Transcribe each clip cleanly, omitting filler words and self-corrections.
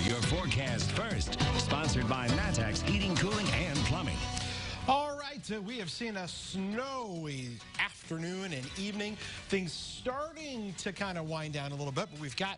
your forecast first. Sponsored by Matex Heating, Cooling, and Plumbing. All right, we have seen a snowy afternoon and evening. Things starting to kind of wind down a little bit, but we've got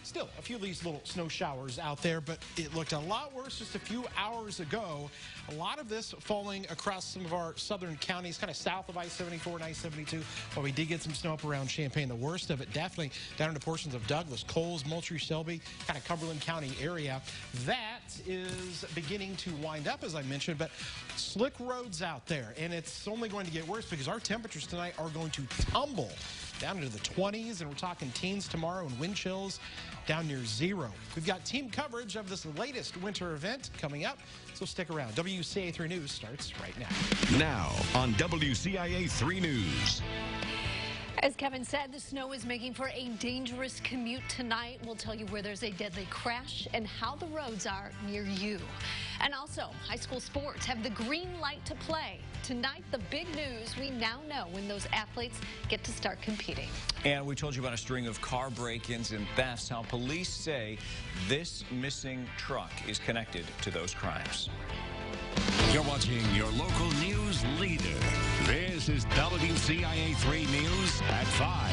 still a few of these little snow showers out there, but it looked a lot worse just a few hours ago. A lot of this falling across some of our southern counties, kind of south of I-74 and I-72. While we did get some snow up around Champaign, the worst of it definitely down into portions of Douglas, Coles, Moultrie, Shelby, kind of Cumberland County area. That is beginning to wind up, as I mentioned, but slick roads out there, and it's only going to get worse because our temperatures tonight are going to tumble down into the 20s, and we're talking teens tomorrow and wind chills down near zero. We've got team coverage of this latest winter event coming up, so stick around. WCIA 3 News starts right now. Now on WCIA 3 News. As Kevin said, the snow is making for a dangerous commute tonight. We'll tell you where there's a deadly crash and how the roads are near you. And also, high school sports have the green light to play. Tonight, the big news, we now know when those athletes get to start competing. And we told you about a string of car break-ins and thefts, how police say this missing truck is connected to those crimes. You're watching your local news leader. This is WCIA 3 News at 5.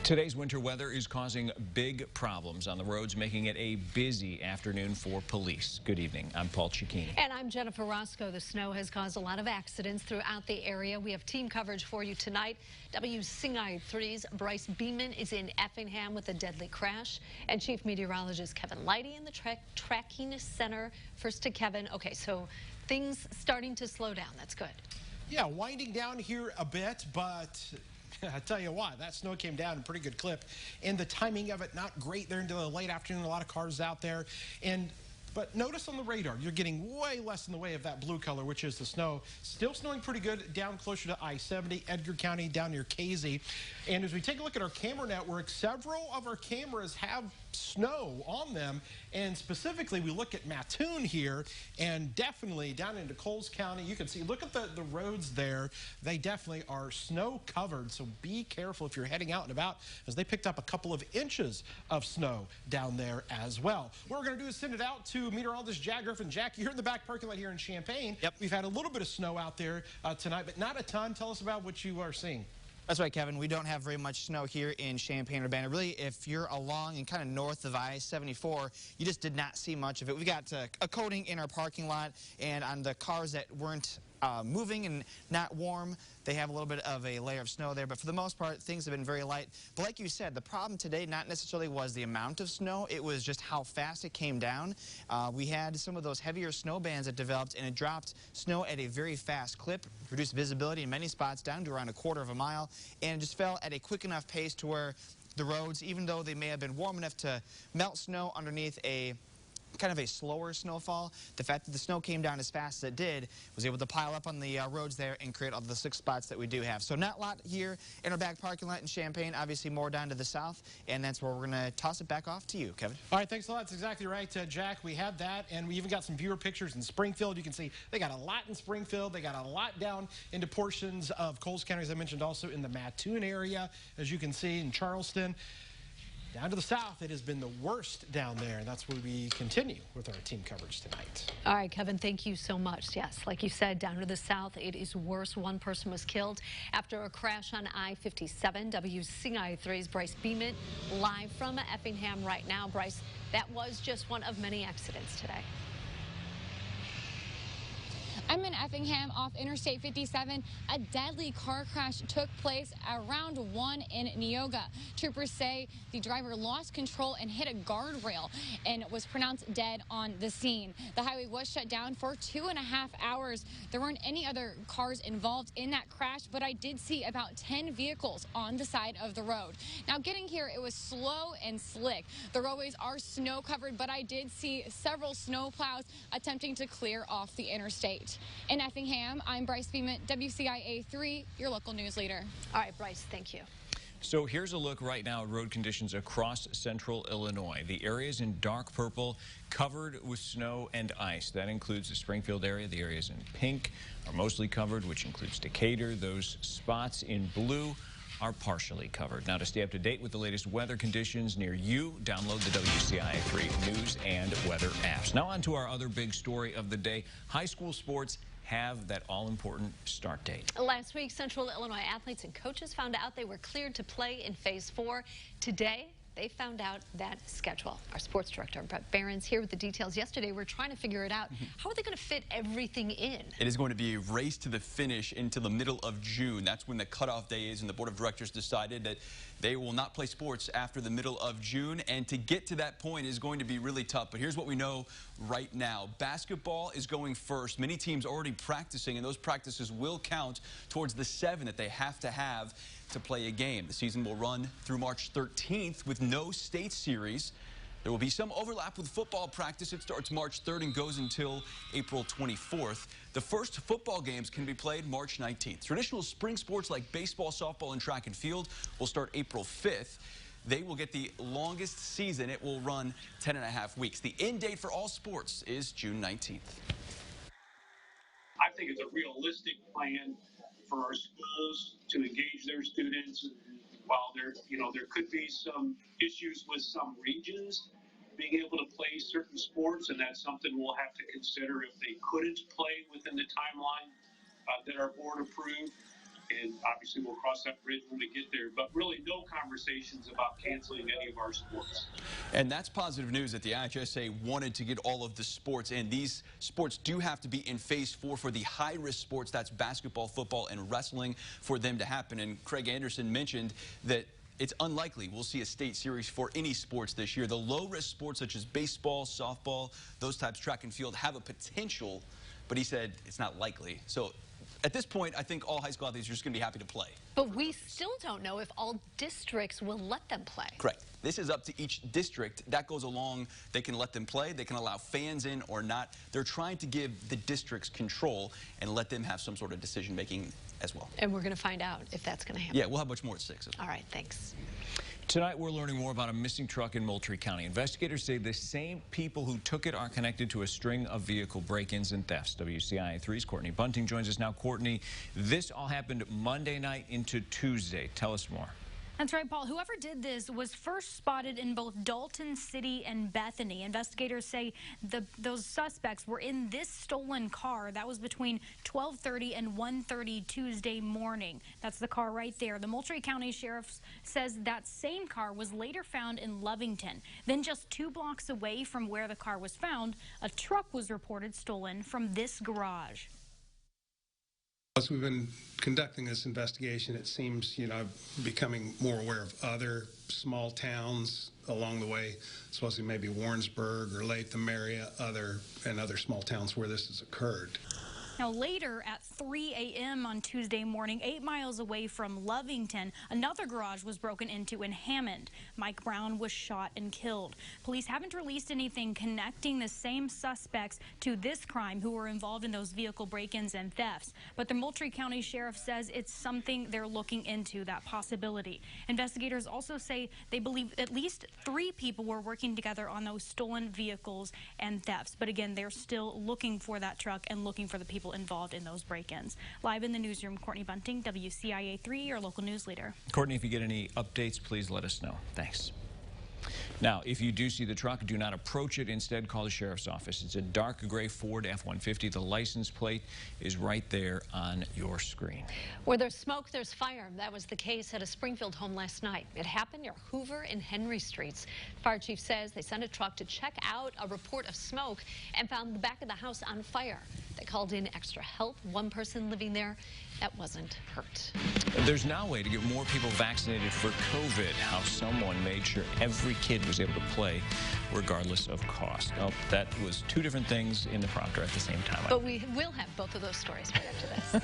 Today's winter weather is causing big problems on the roads, making it a busy afternoon for police. Good evening. I'm Paul Cicchini. And I'm Jennifer Roscoe. The snow has caused a lot of accidents throughout the area. We have team coverage for you tonight. WCIA 3's Bryce Beeman is in Effingham with a deadly crash. And Chief Meteorologist Kevin Lighty in the Tracking Center. First to Kevin. Okay, so things starting to slow down. That's good. Yeah, winding down here a bit, but I tell you what, that snow came down in a pretty good clip, and the timing of it not great there into the late afternoon. A lot of cars out there, but notice on the radar, you're getting way less in the way of that blue color, which is the snow. Still snowing pretty good down closer to I-70, Edgar County, down near Casey. And as we take a look at our camera network, several of our cameras have snow on them. And specifically, we look at Mattoon here, and definitely down into Coles County, you can see, look at the roads there. They definitely are snow covered, so be careful if you're heading out and about, as they picked up a couple of inches of snow down there as well. What we're going to do is send it out to meteorologist Jack Griffin. Jack, you're in the back parking lot here in Champaign. Yep. We've had a little bit of snow out there tonight, but not a ton. Tell us about what you are seeing. That's right, Kevin. We don't have very much snow here in Champaign-Urbana. Really, if you're along and kind of north of I-74, you just did not see much of it. We got a coating in our parking lot, and on the cars that weren't moving and not warm, they have a little bit of a layer of snow there. But for the most part, things have been very light. But like you said, the problem today not necessarily was the amount of snow. It was just how fast it came down. We had some of those heavier snow bands that developed, and it dropped snow at a very fast clip, reduced visibility in many spots down to around 1/4 mile, and it just fell at a quick enough pace to where the roads, even though they may have been warm enough to melt snow underneath a kind of a slower snowfall, the fact that the snow came down as fast as it did was able to pile up on the roads there and create all the 6 spots that we do have. So not a lot here in our back parking lot in Champaign, obviously more down to the south, and that's where we're going to toss it back off to you, Kevin. All right, thanks a lot. That's exactly right, Jack. We had that, and we even got some viewer pictures in Springfield. You can see they got a lot in Springfield. They got a lot down into portions of Coles County, as I mentioned, also in the Mattoon area, as you can see in Charleston. Down to the south, it has been the worst down there, and that's where we continue with our team coverage tonight. All right, Kevin, thank you so much. Yes, like you said, down to the south, it is worse. One person was killed after a crash on I-57. WCIA 3's Bryce Beeman live from Effingham right now. Bryce, that was just one of many accidents today. I'm in Effingham off Interstate 57. A deadly car crash took place around 1 in Neoga. Troopers say the driver lost control and hit a guardrail and was pronounced dead on the scene. The highway was shut down for 2.5 hours. There weren't any other cars involved in that crash, but I did see about 10 vehicles on the side of the road. Now, getting here, it was slow and slick. The roadways are snow covered, but I did see several snow plows attempting to clear off the interstate. In Effingham, I'm Bryce Beeman, WCIA 3, your local news leader. All right, Bryce, thank you. So here's a look right now at road conditions across central Illinois. The areas in dark purple covered with snow and ice. That includes the Springfield area. The areas in pink are mostly covered, which includes Decatur. Those spots in blue are partially covered. Now, to stay up to date with the latest weather conditions near you, download the WCIA 3 News and Weather apps. Now on to our other big story of the day. High school sports have that all-important start date. Last week, Central Illinois athletes and coaches found out they were cleared to play in Phase 4. Today, they found out that schedule. Our sports director, Brett Barron's here with the details. Yesterday, we're trying to figure it out. How are they going to fit everything in? It is going to be a race to the finish into the middle of June. That's when the cutoff day is, and the board of directors decided that they will not play sports after the middle of June. And to get to that point is going to be really tough. But here's what we know right now. Basketball is going first. Many teams already practicing, and those practices will count towards the 7 that they have to play a game. The season will run through March 13th with no state series. There will be some overlap with football practice. It starts March 3rd and goes until April 24th. The first football games can be played March 19th. Traditional spring sports like baseball, softball, and track and field will start April 5th. They will get the longest season. It will run 10.5 weeks. The end date for all sports is June 19th. I think it's a realistic plan for our schools to engage their students. While there could be some issues with some regions being able to play certain sports, and that's something we'll have to consider if they couldn't play within the timeline that our board approved. And obviously we'll cross that bridge when we get there, but really no conversations about canceling any of our sports. And that's positive news that the IHSA wanted to get all of the sports in. These sports do have to be in Phase 4 for the high-risk sports. That's basketball, football, and wrestling for them to happen. And Craig Anderson mentioned that it's unlikely we'll see a state series for any sports this year. The low-risk sports such as baseball, softball, those types, track and field, have a potential, but he said it's not likely. So at this point, I think all high school athletes are just going to be happy to play. But we still don't know if all districts will let them play. Correct. This is up to each district. That goes along. They can let them play. They can allow fans in or not. They're trying to give the districts control and let them have some sort of decision-making as well. And we're going to find out if that's going to happen. Yeah, we'll have much more at 6. All right, thanks. Tonight, we're learning more about a missing truck in Moultrie County. Investigators say the same people who took it are connected to a string of vehicle break-ins and thefts. WCIA 3's Courtney Bunting joins us now. Courtney, this all happened Monday night into Tuesday. Tell us more. That's right, Paul. Whoever did this was first spotted in both Dalton City and Bethany. Investigators say those suspects were in this stolen car. That was between 12:30 and 1:30 Tuesday morning. That's the car right there. The Moultrie County Sheriff says that same car was later found in Lovington. Then just 2 blocks away from where the car was found, a truck was reported stolen from this garage. As we've been conducting this investigation, it seems, becoming more aware of other small towns along the way, supposedly maybe Warrensburg or Latham area, other small towns where this has occurred. Now, later at 3 a.m. on Tuesday morning, 8 miles away from Lovington, another garage was broken into in Hammond. Mike Brown was shot and killed. Police haven't released anything connecting the same suspects to this crime who were involved in those vehicle break-ins and thefts. But the Moultrie County Sheriff says it's something they're looking into, that possibility. Investigators also say they believe at least 3 people were working together on those stolen vehicles and thefts. But again, they're still looking for that truck and looking for the people involved in those break-ins. Live in the newsroom, Courtney Bunting, WCIA 3, your local news leader. Courtney, if you get any updates, please let us know. Thanks. Now, if you do see the truck, do not approach it. Instead, call the sheriff's office. It's a dark gray Ford F-150. The license plate is right there on your screen. Where there's smoke, there's fire. That was the case at a Springfield home last night. It happened near Hoover and Henry Streets. Fire chief says they sent a truck to check out a report of smoke and found the back of the house on fire. They called in extra help. One person living there that wasn't hurt. There's now a way to get more people vaccinated for COVID. How someone made sure every kid was able to play regardless of cost. Oh, that was 2 different things in the prompter at the same time. But we will have both of those stories right after this.